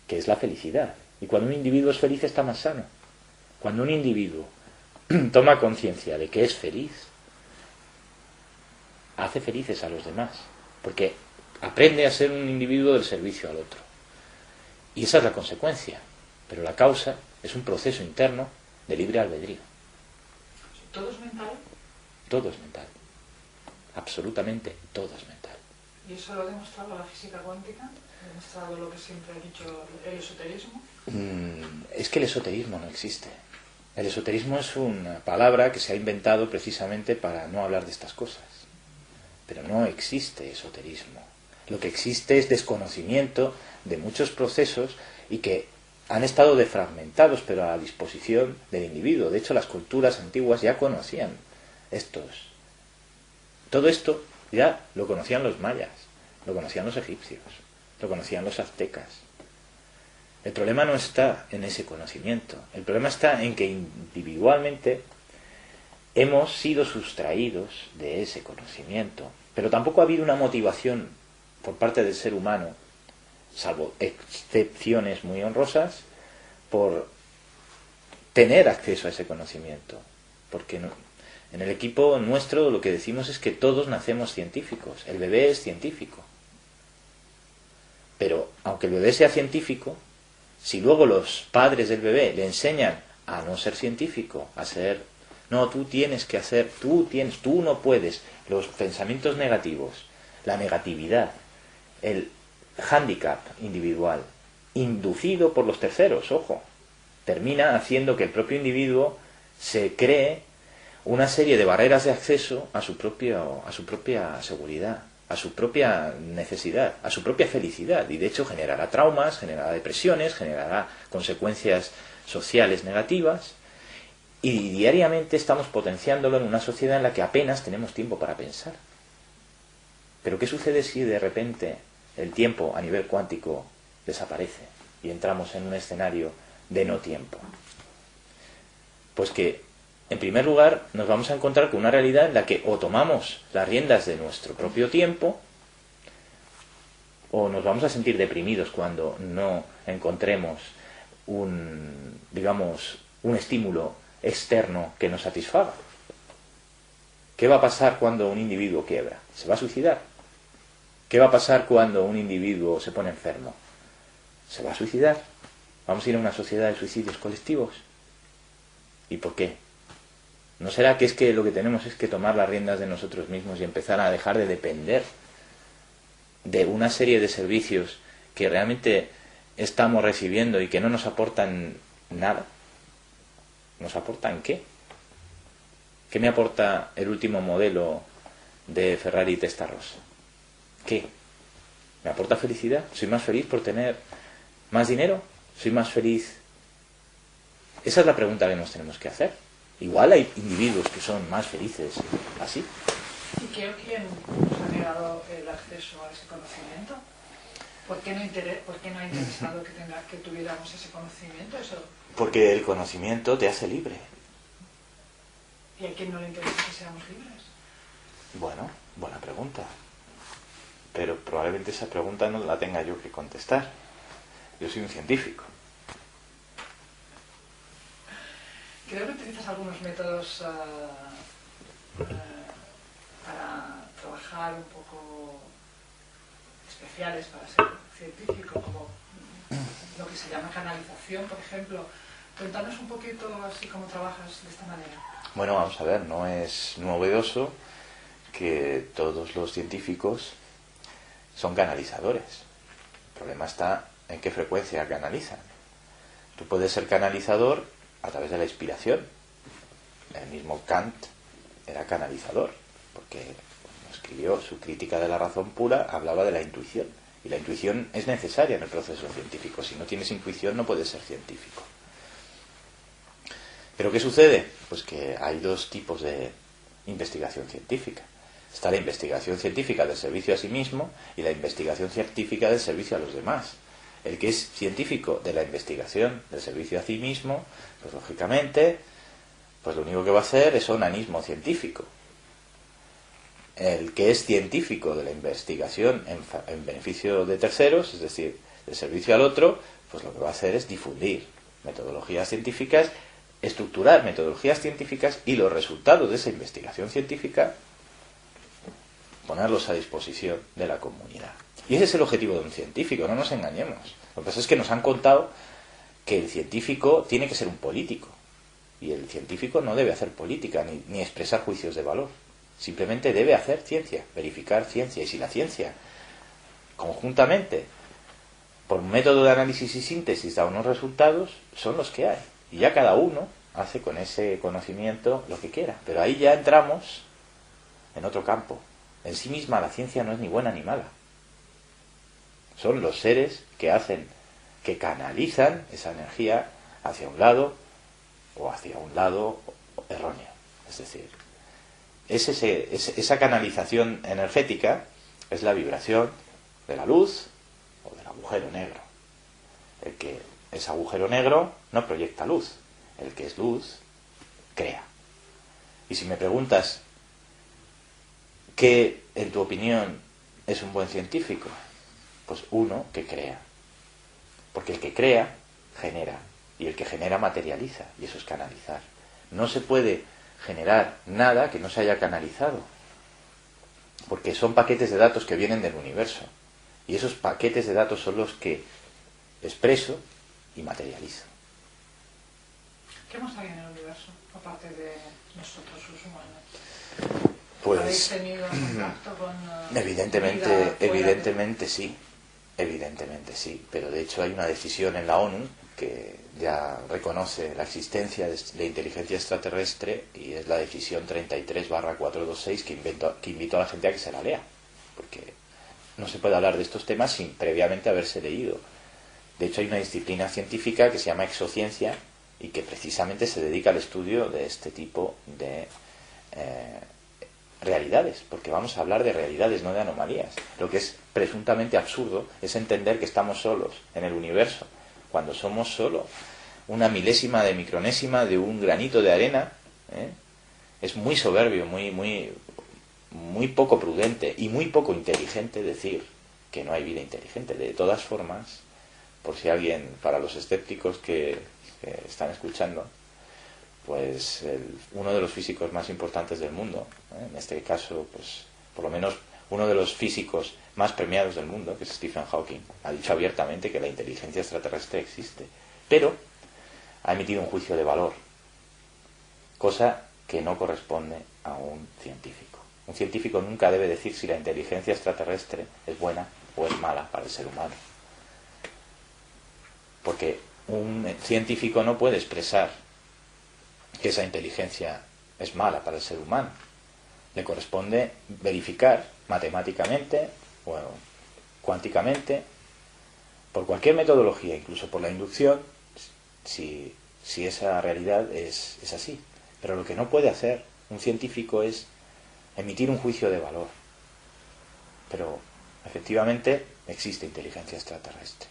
que es la felicidad. Y cuando un individuo es feliz está más sano. Cuando un individuo toma conciencia de que es feliz, hace felices a los demás, porque aprende a ser un individuo del servicio al otro. Y esa es la consecuencia, pero la causa es un proceso interno de libre albedrío. ¿Todo es mental? Todo es mental. Absolutamente todo es mental. ¿Y eso lo ha demostrado la física cuántica? ¿Ha demostrado lo que siempre ha dicho el esoterismo? Es que el esoterismo no existe. El esoterismo es una palabra que se ha inventado precisamente para no hablar de estas cosas. Pero no existe esoterismo. Lo que existe es desconocimiento de muchos procesos y que han estado defragmentados, pero a la disposición del individuo. De hecho, las culturas antiguas ya conocían todo esto ya lo conocían los mayas, lo conocían los egipcios, lo conocían los aztecas. El problema no está en ese conocimiento. El problema está en que individualmente hemos sido sustraídos de ese conocimiento. Pero tampoco ha habido una motivación por parte del ser humano, salvo excepciones muy honrosas, por tener acceso a ese conocimiento. Porque en el equipo nuestro lo que decimos es que todos nacemos científicos. El bebé es científico. Pero aunque el bebé sea científico, si luego los padres del bebé le enseñan a no ser científico, a ser, no, tú tienes que hacer, tú no puedes, los pensamientos negativos, la negatividad, el hándicap individual, inducido por los terceros, ojo, termina haciendo que el propio individuo se cree una serie de barreras de acceso a su propia seguridad, a su propia necesidad, a su propia felicidad, y de hecho generará traumas, generará depresiones, generará consecuencias sociales negativas, y diariamente estamos potenciándolo en una sociedad en la que apenas tenemos tiempo para pensar. Pero ¿qué sucede si de repente el tiempo a nivel cuántico desaparece y entramos en un escenario de no tiempo? Pues que, en primer lugar, nos vamos a encontrar con una realidad en la que o tomamos las riendas de nuestro propio tiempo o nos vamos a sentir deprimidos cuando no encontremos un estímulo externo que nos satisfaga. ¿Qué va a pasar cuando un individuo quiebra? ¿Se va a suicidar? ¿Qué va a pasar cuando un individuo se pone enfermo? ¿Se va a suicidar? ¿Vamos a ir a una sociedad de suicidios colectivos? ¿Y por qué? ¿No será que es que lo que tenemos es que tomar las riendas de nosotros mismos y empezar a dejar de depender de una serie de servicios que realmente estamos recibiendo y que no nos aportan nada? ¿Nos aportan qué? ¿Qué me aporta el último modelo de Ferrari Testarossa? ¿Qué? ¿Me aporta felicidad? ¿Soy más feliz por tener más dinero? ¿Soy más feliz? Esa es la pregunta que nos tenemos que hacer. Igual hay individuos que son más felices así. ¿Y quién nos ha negado el acceso a ese conocimiento? ¿Por qué no ha interesado que tuviéramos ese conocimiento? Porque el conocimiento te hace libre. ¿Y a quién no le interesa que seamos libres? Bueno, buena pregunta. Pero probablemente esa pregunta no la tenga yo que contestar. Yo soy un científico. Creo que utilizas algunos métodos para trabajar un poco especiales para ser científico, como lo que se llama canalización, por ejemplo. Cuéntanos un poquito así cómo trabajas de esta manera. Bueno, vamos a ver, no es novedoso que todos los científicos son canalizadores. El problema está en qué frecuencia canalizan. Tú puedes ser canalizador a través de la inspiración. El mismo Kant era canalizador, porque cuando escribió su Crítica de la razón pura hablaba de la intuición. Y la intuición es necesaria en el proceso científico. Si no tienes intuición no puedes ser científico. ¿Pero qué sucede? Pues que hay dos tipos de investigación científica. Está la investigación científica del servicio a sí mismo y la investigación científica del servicio a los demás. El que es científico de la investigación del servicio a sí mismo, pues lógicamente, pues lo único que va a hacer es onanismo científico. El que es científico de la investigación en beneficio de terceros, es decir, del servicio al otro, pues lo que va a hacer es difundir metodologías científicas, estructurar metodologías científicas y los resultados de esa investigación científica ponerlos a disposición de la comunidad. Y ese es el objetivo de un científico, no nos engañemos. Lo que pasa es que nos han contado que el científico tiene que ser un político. Y el científico no debe hacer política ni expresar juicios de valor. Simplemente debe hacer ciencia, verificar ciencia. Y si la ciencia, conjuntamente, por un método de análisis y síntesis, da unos resultados, son los que hay. Y ya cada uno hace con ese conocimiento lo que quiera. Pero ahí ya entramos en otro campo. En sí misma la ciencia no es ni buena ni mala. Son los seres que hacen, que canalizan esa energía hacia un lado o hacia un lado erróneo. Es decir, esa canalización energética es la vibración de la luz o del agujero negro. El que es agujero negro no proyecta luz. El que es luz crea. Y si me preguntas ¿qué, en tu opinión, es un buen científico? Pues uno que crea. Porque el que crea, genera. Y el que genera, materializa. Y eso es canalizar. No se puede generar nada que no se haya canalizado. Porque son paquetes de datos que vienen del universo. Y esos paquetes de datos son los que expreso y materializo. ¿Qué más hay en el universo, aparte de nosotros, los humanos? Pues, ¿habéis tenido contacto con evidentemente sí. Evidentemente sí. Pero de hecho hay una decisión en la ONU que ya reconoce la existencia de inteligencia extraterrestre, y es la decisión 33/426 que invito a la gente a que se la lea. Porque no se puede hablar de estos temas sin previamente haberse leído. De hecho hay una disciplina científica que se llama exociencia y que precisamente se dedica al estudio de este tipo de realidades, porque vamos a hablar de realidades, no de anomalías. Lo que es presuntamente absurdo es entender que estamos solos en el universo, cuando somos solo una milésima de micronésima de un granito de arena. Es muy soberbio, muy poco prudente y muy poco inteligente decir que no hay vida inteligente. De todas formas, por si alguien, para los escépticos que están escuchando, pues uno de los físicos más importantes del mundo, en este caso, pues por lo menos uno de los físicos más premiados del mundo, que es Stephen Hawking, ha dicho abiertamente que la inteligencia extraterrestre existe, pero ha emitido un juicio de valor, cosa que no corresponde a un científico. Un científico nunca debe decir si la inteligencia extraterrestre es buena o es mala para el ser humano, porque un científico no puede expresar que esa inteligencia es mala para el ser humano. Le corresponde verificar matemáticamente o cuánticamente, por cualquier metodología, incluso por la inducción, si esa realidad es así. Pero lo que no puede hacer un científico es emitir un juicio de valor. Pero efectivamente existe inteligencia extraterrestre.